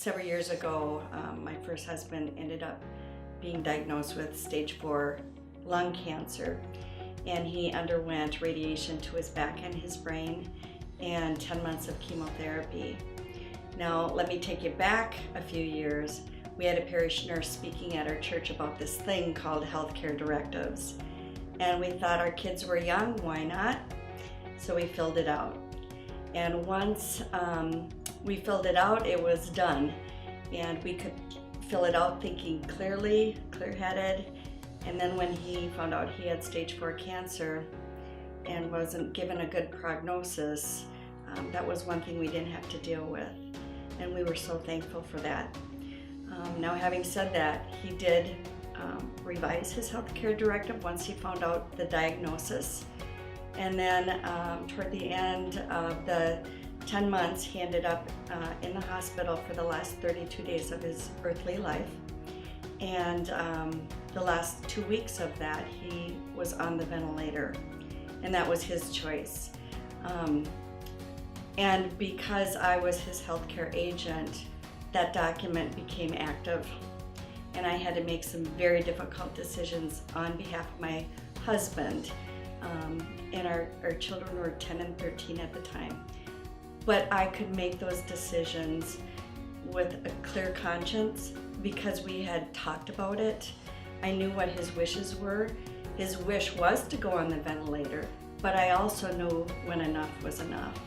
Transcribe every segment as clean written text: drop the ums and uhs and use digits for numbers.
Several years ago, my first husband ended up being diagnosed with stage 4 lung cancer, and he underwent radiation to his back and his brain and 10 months of chemotherapy. Now, let me take you back a few years. We had a parish nurse speaking at our church about this thing called healthcare directives. And we thought our kids were young, why not? So we filled it out. And once we filled it out, it was done. And we could fill it out thinking clearly, clear-headed. And then when he found out he had stage 4 cancer and wasn't given a good prognosis, that was one thing we didn't have to deal with. And we were so thankful for that. Now, having said that, he did revise his healthcare directive once he found out the diagnosis. And then toward the end of the 10 months, he ended up in the hospital for the last 32 days of his earthly life. And the last 2 weeks of that, he was on the ventilator, and that was his choice. And because I was his healthcare agent, that document became active, and I had to make some very difficult decisions on behalf of my husband, and our children were 10 and 13 at the time. But I could make those decisions with a clear conscience because we had talked about it. I knew what his wishes were. His wish was to go on the ventilator, but I also knew when enough was enough,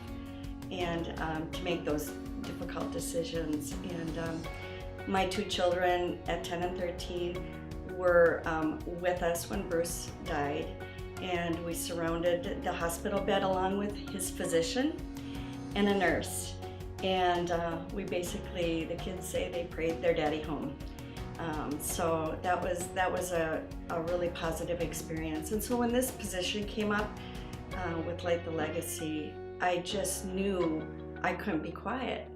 and to make those difficult decisions. And my 2 children at 10 and 13 were with us when Bruce died, and we surrounded the hospital bed along with his physician and a nurse. And we basically, the kids say they prayed their daddy home. So that was a really positive experience. And so when this position came up with Light the Legacy, I just knew I couldn't be quiet.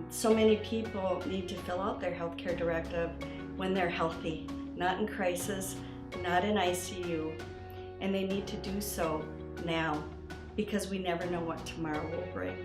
So many people need to fill out their healthcare directive when they're healthy, not in crisis, not in ICU, and they need to do so now because we never know what tomorrow will bring.